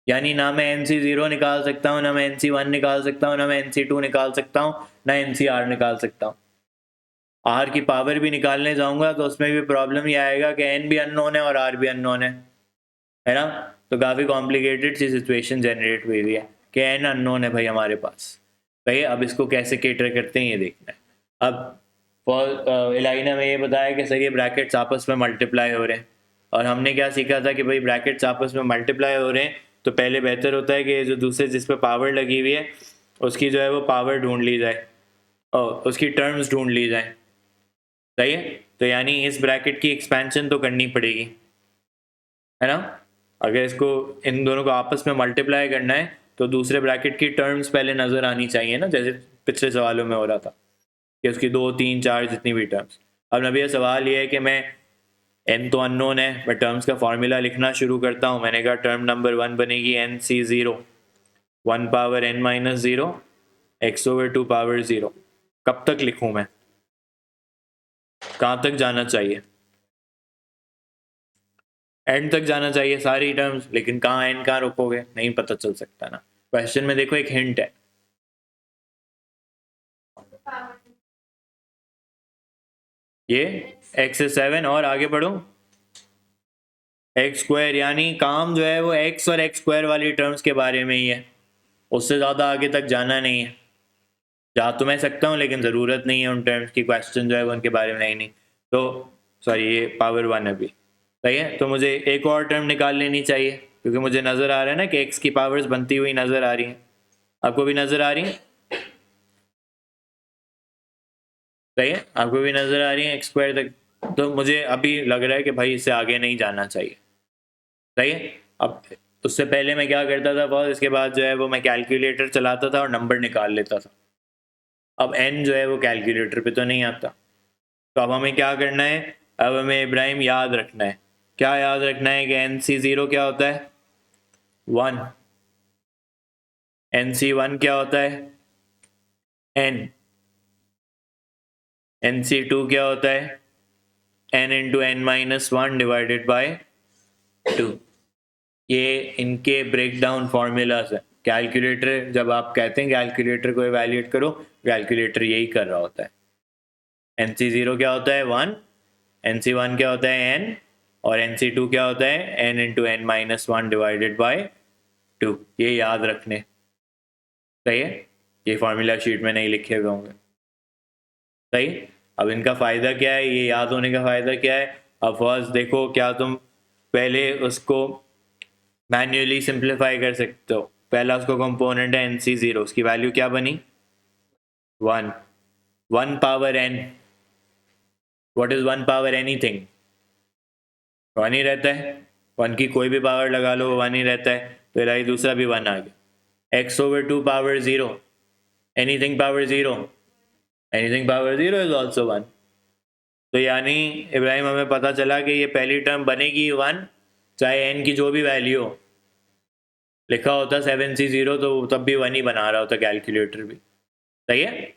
यानी ना मैं NC0 निकाल सकता हूँ, ना मैं NC1 निकाल सकता हूँ, ना मैं NC2 निकाल सकता हूँ, ना NCR निकाल सकता हूँ। आर की पावर भी निकालने जाऊंगा तो उसमें भी प्रॉब्लम ये आएगा कि एन भी अननोन है और आर भी अननोन है ना? तो काफ़ी कॉम्प्लिकेटेड सी सिचुएशन जनरेट हुई हुई है कि एन अननोन है भाई हमारे पास। भाई अब इसको कैसे केटर करते हैं ये देखना है। अब फॉर एलाइना में ये बताया कि सर ये ब्रैकेट्स आपस में मल्टीप्लाई हो रहे हैं, और हमने क्या सीखा था कि भाई ब्रैकेट्स आपस में मल्टीप्लाई हो रहे हैं तो पहले बेहतर होता है कि जो दूसरे जिस पे पावर लगी हुई है उसकी जो है वो पावर ढूंढ ली जाए और उसकी टर्म्स ढूंढ ली जाए। सही है, तो यानी इस ब्रैकेट की एक्सपेंशन तो करनी पड़ेगी, है ना। अगर इसको इन दोनों को आपस में मल्टीप्लाई करना है तो दूसरे ब्रैकेट की टर्म्स पहले नज़र आनी चाहिए ना, जैसे पिछले सवालों में हो रहा था कि उसकी 2 3 4 जितनी भी टर्म्स। अब नबी सवाल ये है कि मैं एन तो अननोन है, मैं टर्म्स का फॉर्मूला लिखना शुरू करता हूँ। मैंने कहा टर्म नंबर 1 बनेगी n c zero 1 power n minus zero x over 2 power zero. कब तक लिखूँ मैं, कहाँ तक जाना चाहिए? एंड तक जाना चाहिए सारी टर्म्स, लेकिन कहाँ एंड कहाँ रोकोगे नहीं पता चल सकता ना। क्वेश्चन में देखो एक हिंट है। ये एक्स 7 और आगे बढ़ो एक्स स्क्वायर, यानी काम जो है वो एक्स और एक्स स्क्वायर वाली टर्म्स के बारे में ही है, उससे ज़्यादा आगे तक जाना नहीं है। जा तो मैं सकता हूँ लेकिन ज़रूरत नहीं है उन टर्म्स की, क्वेश्चन जो है वो उनके बारे में नहीं तो सॉरी ये पावर 1 अभी। सही है, तो मुझे एक और टर्म निकाल लेनी चाहिए क्योंकि मुझे नज़र आ रहा है ना कि एक्स की पावर्स बनती हुई नज़र आ रही हैं। आपको भी नज़र आ रही है? सही है, आपको भी नज़र आ रही है एक्स स्क्वायर तक। तो मुझे अभी लग रहा है कि भाई इससे आगे नहीं जाना चाहिए। सही है, अब उससे पहले मैं क्या करता था बहुत, इसके बाद जो है वो मैं कैलकुलेटर चलाता था और नंबर निकाल लेता था। अब एन जो है वो कैलकुलेटर पे तो नहीं आता, तो अब हमें क्या करना है, अब हमें इब्राहिम याद रखना है। क्या याद रखना है कि एन सी ज़ीरो क्या होता है? 1। एन सी 1 क्या होता है? एन। एन सी 2 क्या होता है? N into n minus one divided by 2। ये इनके ब्रेक डाउन फॉर्मूलाज है। कैलकुलेटर जब आप कहते हैं कैलकुलेटर को इवैल्यूएट करो, कैलकुलेटर यही कर रहा होता है। एन सी ज़ीरो क्या होता है? 1। एन सी 1 क्या होता है? एन। और एन सी 2 क्या होता है? N into n minus one divided by 2। ये याद रखने। सही है, ये फार्मूला शीट में नहीं लिखे हुए होंगे। सही, अब इनका फ़ायदा क्या है, ये याद होने का फ़ायदा क्या है? अब फर्स्ट देखो, क्या तुम पहले उसको मैन्युअली सिंप्लीफाई कर सकते हो? पहला उसको कंपोनेंट है एन सी ज़ीरो, उसकी वैल्यू क्या बनी? 1। 1 power n, what is 1 power anything? 1 ही रहता है। 1 की कोई भी पावर लगा लो 1 ही रहता है, तो इधर दूसरा भी 1 आ गया। X over 2 power zero, anything power zero, anything power zero is also 1। तो यानी इब्राहिम हमें पता चला कि ये पहली टर्म बनेगी 1, चाहे एन की जो भी वैल्यू हो। लिखा होता 7C0 तो तब भी 1 ही बना रहा होता कैलकुलेटर भी। सही है,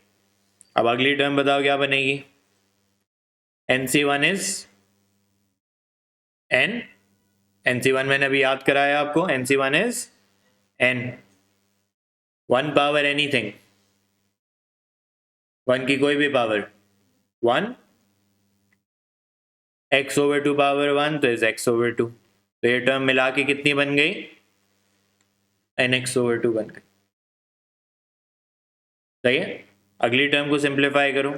अब अगली टर्म बताओ क्या बनेगी? N c one is n. N c one मैंने अभी याद कराया आपको, n c one is n. 1 power anything, 1 की कोई भी पावर 1। एक्स ओवर 2 पावर 1 तो इज एक्स ओवर 2, तो ये टर्म मिला के कितनी बन गई? एन एक्स ओवर 2 बन गई। सही है, अगली टर्म को सिंप्लीफाई करो।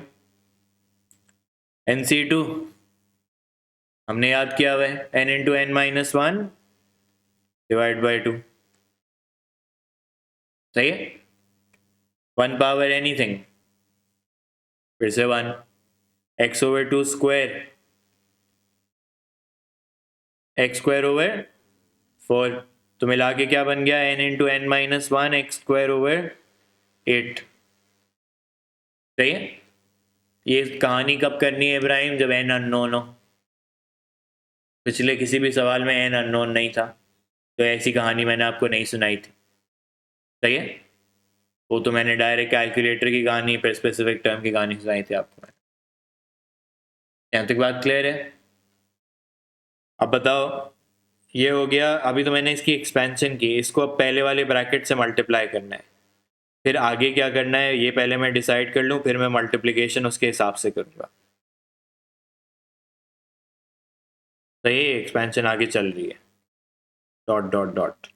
एन सी टू हमने याद किया हुआ है, n into n minus one divide by 2। सही है, 1 पावर एनीथिंग फिर से 1, x over 2 square, x square over 4, तो मिला के क्या बन गया? N into n minus one x square over 8। सही है, ये कहानी कब करनी है इब्राहिम? जब एन अननोन हो। पिछले किसी भी सवाल में एन अननोन नहीं था, तो ऐसी कहानी मैंने आपको नहीं सुनाई थी। सही है, वो तो मैंने डायरेक्ट कैलकुलेटर की कहानी पर स्पेसिफिक टर्म की कहानी सुनाई थी आपको। यहाँ तक बात क्लियर है? अब बताओ, ये हो गया। अभी तो मैंने इसकी एक्सपेंशन की, इसको अब पहले वाले ब्रैकेट से मल्टीप्लाई करना है। फिर आगे क्या करना है ये पहले मैं डिसाइड कर लूँ, फिर मैं मल्टीप्लिकेशन उसके हिसाब से करूँगा। सही है, एक्सपेंशन आगे चल रही है। Dot dot dot.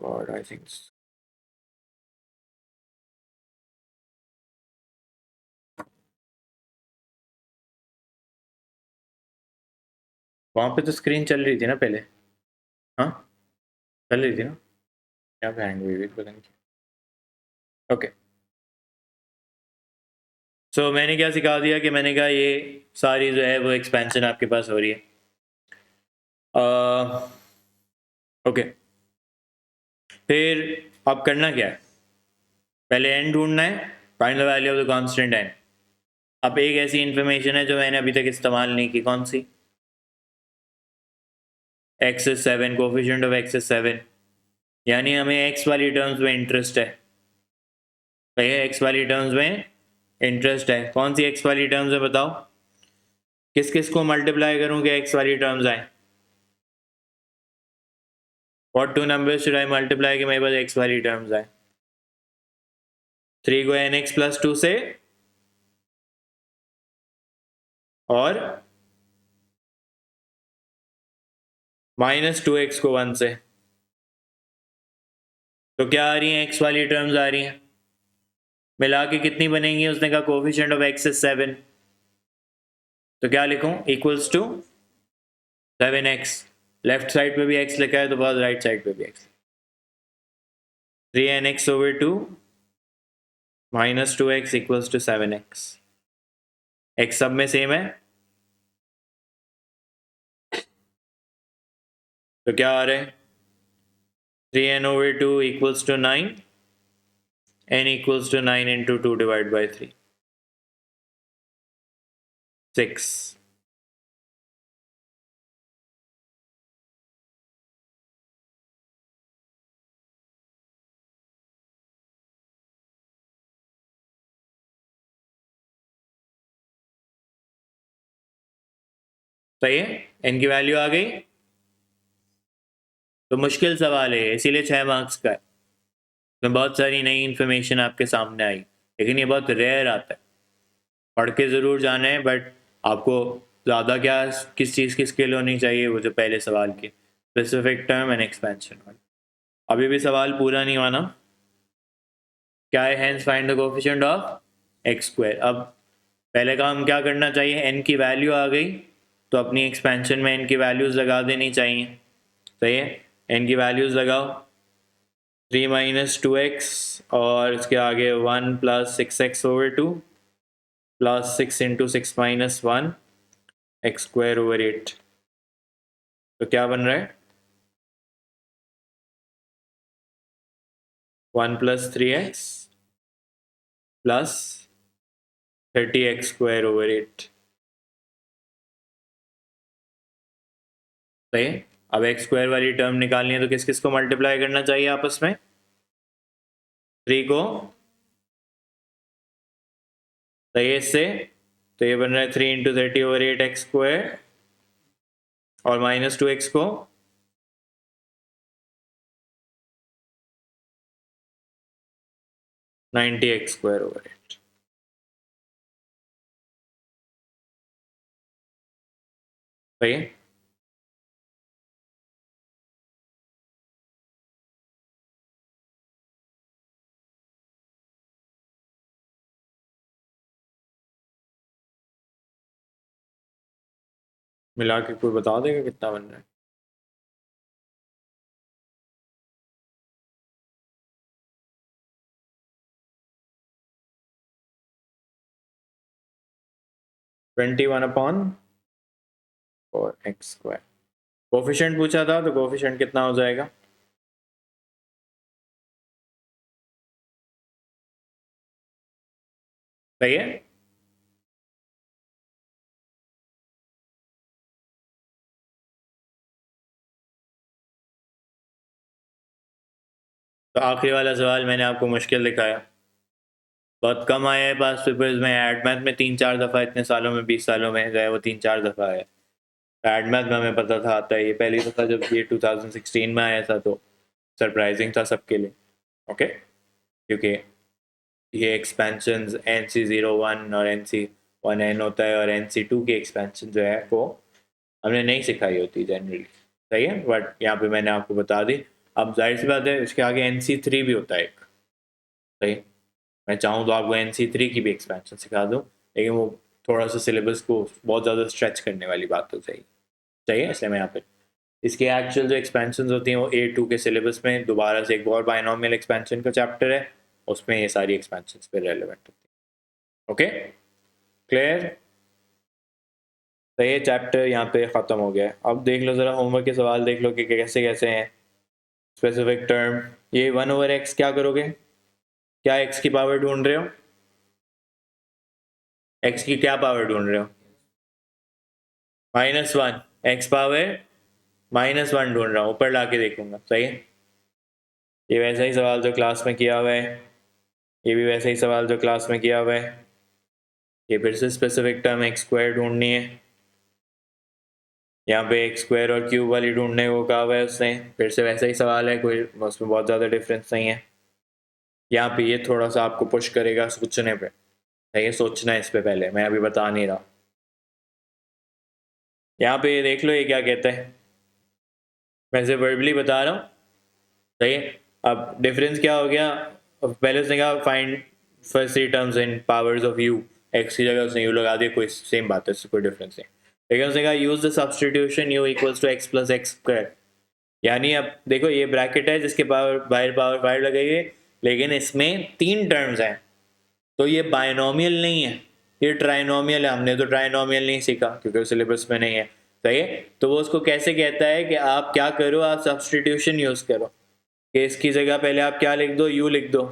God, I think वहाँ पे तो स्क्रीन चल रही थी ना पहले। हाँ चल रही थी ना, क्या हैंग हुई हुई पता नहीं। ओके सो मैंने क्या सिखा दिया कि मैंने कहा ये सारी जो है वो एक्सपेंशन आपके पास हो रही है। ओके फिर अब करना क्या है, पहले एन ढूंढना है, find the value of the constant n. अब एक ऐसी इंफॉर्मेशन है जो मैंने अभी तक इस्तेमाल नहीं की, कौन सी? X is 7, coefficient of x is 7, यानी हमें एक्स वाली टर्म्स में इंटरेस्ट है। सही है, एक्स वाली टर्म्स में इंटरेस्ट है। कौन सी एक्स वाली टर्म्स है बताओ, किस किस को मल्टीप्लाई करूं कि एक्स वाली टर्म्स आए? What two numbers should I multiply कि मेरे पास एक्स वाली टर्म्स आए? 3 को एन एक्स प्लस 2 से और -2x को 1 से। तो क्या आ रही है, एक्स वाली टर्म्स आ रही हैं, मिला के कितनी बनेंगी? उसने कहा कोफिशिएंट ऑफ एक्स इज 7, तो क्या लिखूं? Equals to 7x। Left side पे भी x लिखा है तो बस राइट साइड पे भी x। 3nx/2 -2x equals to 7x। x सब में सेम है तो क्या आ रहा है, 3n/2 equals to 9, n equals to 9 into 2 divided by 3, 6। सही है, n की वैल्यू आ गई। तो मुश्किल सवाल है इसीलिए 6 मार्क्स का है, तो बहुत सारी नई इंफॉर्मेशन आपके सामने आई, लेकिन ये बहुत रेयर आता है। पढ़ के ज़रूर जाना है, बट आपको ज़्यादा क्या किस चीज़ की स्किल होनी चाहिए, वो जो पहले सवाल की स्पेसिफिक टर्म एंड एक्सपेंशन। अभी भी सवाल पूरा नहीं हुआ ना, क्या है? Hence find the coefficient of x square. अब पहले काम क्या करना चाहिए, एन की वैल्यू आ गई तो अपनी एक्सपेंशन में एन की वैल्यूज़ लगा देनी चाहिए। सही है, एन की वैल्यूज़ लगाओ, 3 - 2x और इसके आगे 1 + 6x/2 प्लस 6 × 6 - 1 x²/8। तो क्या बन रहा है, 1 + 3x प्लस 30x²/8। सही है, अब x² वाली टर्म निकालनी है तो किस किस को मल्टीप्लाई करना चाहिए आपस में? 3 को, सही है इससे, तो ये बन रहा है 3 × 30/8 x² और -2x को 90x²/8। सही है, मिला के कोई बता देगा कितना बन रहा है? ट्वेंटी वन अपॉन और x²। कोफिशिएंट पूछा था तो कोफिशिएंट कितना हो जाएगा? सही है, तो आखिरी वाला सवाल मैंने आपको मुश्किल दिखाया, बहुत कम आया है पास पेपर्स में। एड मैथ में 3-4 दफ़ा इतने सालों में, 20 सालों में जो है वो 3-4 दफ़ा आया। एड मैथ में हमें पता था आता है, ये पहली दफ़ा जब ये 2016 में आया था तो सरप्राइजिंग था सबके लिए। ओके, क्योंकि ये एक्सपेंशन NC01 और NC1N होता है और NC2 की एक्सपेंशन जो है वो हमने नहीं सिखाई होती जनरली। सही है, बट यहाँ पे मैंने आपको बता दी। अब जाहिर सी बात है उसके आगे NC3 भी होता है एक, सही। मैं चाहूँ तो आपको NC3 की भी एक्सपेंशन सिखा दूँ, लेकिन वो थोड़ा सा सिलेबस को बहुत ज़्यादा स्ट्रेच करने वाली बात हो जाएगी, चाहिए, इसलिए मैं यहाँ पे इसके एक्चुअल जो एक्सपेंशन होती हैं वो A2 के सिलेबस में दोबारा से एक और बाइनोमियल एक्सपेंशन का चैप्टर है, उसमें ये सारी एक्सपेंशन पे रेलिवेंट होती है। Okay, clear. तो ये चैप्टर यहाँ पे ख़त्म हो गया है। अब देख लो ज़रा होमवर्क के सवाल देख लो कि कैसे कैसे हैं। स्पेसिफिक टर्म, ये 1/x क्या करोगे, क्या x की पावर ढूंढ रहे हो, x की क्या पावर ढूंढ रहे हो, -1, x पावर -1 ढूंढ रहा हूँ, ऊपर ला के देखूंगा, सही है। ये वैसा ही सवाल जो क्लास में किया हुआ है, ये भी वैसा ही सवाल जो क्लास में किया हुआ है। ये फिर से स्पेसिफिक टर्म x² ढूंढनी है, यहाँ पे x² और क्यूब वाली ढूंढने को कहा हुआ है उसने, फिर से वैसा ही सवाल है, कोई उसमें बहुत ज़्यादा डिफरेंस नहीं है। यहाँ पे ये थोड़ा सा आपको पुश करेगा सोचने पे, सही है, सोचना है इस पे पहले, मैं अभी बता नहीं रहा। यहाँ पे देख लो ये क्या कहता है, मैं सिर्फ वर्बली बता रहा हूँ, सही है। अब डिफरेंस क्या हो गया, पहले उसने कहा find first 3 terms in powers of u, x की जगह उसने u लगा दिया, कोई सेम बात है, कोई डिफरेंस नहीं। लेकिन उसने कहा use the substitution u equals to x plus x², यानी अब देखो ये ब्रैकेट है जिसके बाहर पावर 5 लगाई है, लेकिन इसमें 3 टर्म्स हैं, तो ये बायनोमियल नहीं है, ये ट्राइनोमियल है। हमने तो ट्राइनोमियल नहीं सीखा क्योंकि सिलेबस में नहीं है, सही है। तो वो उसको कैसे कहता है कि आप क्या करो, आप सब्सटीट्यूशन यूज करो, कि इसकी जगह पहले आप क्या लिख दो, u लिख दो।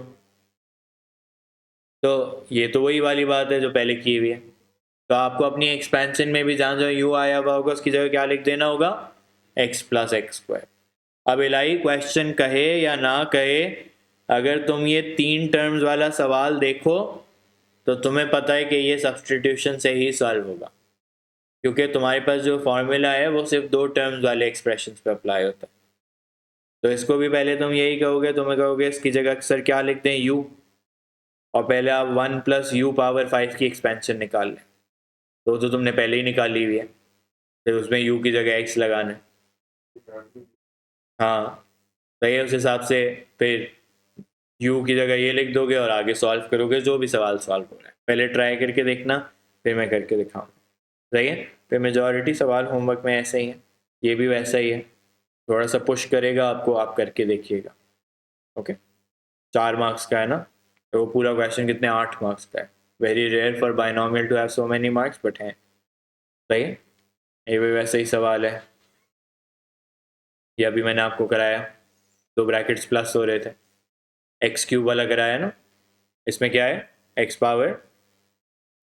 तो ये तो वही वाली बात है जो पहले की हुई है, तो आपको अपनी एक्सपेंशन में भी जहाँ जहाँ u आया हुआ होगा उसकी जगह क्या लिख देना होगा, x प्लस x²। अब इलाही क्वेश्चन कहे या ना कहे, अगर तुम ये 3 टर्म्स वाला सवाल देखो तो तुम्हें पता है कि ये सब्सटीट्यूशन से ही सॉल्व होगा, क्योंकि तुम्हारे पास जो फॉर्मूला है वो सिर्फ 2 टर्म्स वाले एक्सप्रेशन पे अप्लाई होता है। तो इसको भी पहले तुम यही कहोगे, तुम्हें कहोगे इसकी जगह सर क्या लिख दें, u, और पहले आप 1 प्लस u पावर 5 की एक्सपेंशन निकाल लें, तो तुमने पहले ही निकाली हुई है, फिर उसमें u की जगह x लगाना है। हाँ, सही है, उस हिसाब से फिर u की जगह ये लिख दोगे और आगे सॉल्व करोगे जो भी सवाल सॉल्व हो रहा है। पहले ट्राई करके देखना, फिर मैं करके दिखाऊंगा, सही है। फिर मेजॉरिटी सवाल होमवर्क में ऐसे ही है, ये भी वैसा ही है, थोड़ा सा पुश करेगा आपको, आप करके देखिएगा। ओके, 4 मार्क्स का है ना, तो वो पूरा क्वेश्चन कितने, 8 मार्क्स का है। Very rare for binomial to have so many marks, but है, सही है। ये भी वैसे ही सवाल है, ये अभी मैंने आपको कराया, 2 ब्रैकेट्स प्लस हो रहे थे, x³ वाला कराया ना, इसमें क्या है, x पावर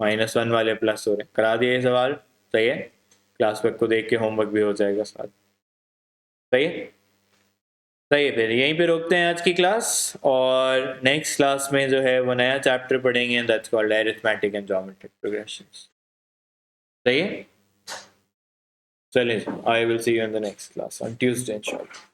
-1 वाले प्लस हो रहे, करा दिए ये सवाल, सही है। क्लास वर्क को देख के होमवर्क भी हो जाएगा साथ, सही है। सही है, फिर यहीं पे रोकते हैं आज की क्लास, और नेक्स्ट क्लास में जो है वो नया चैप्टर पढ़ेंगे, that's called arithmetic and geometric progressions, सही है। चलिए, I will see you in the next class on Tuesday इंशाल्लाह।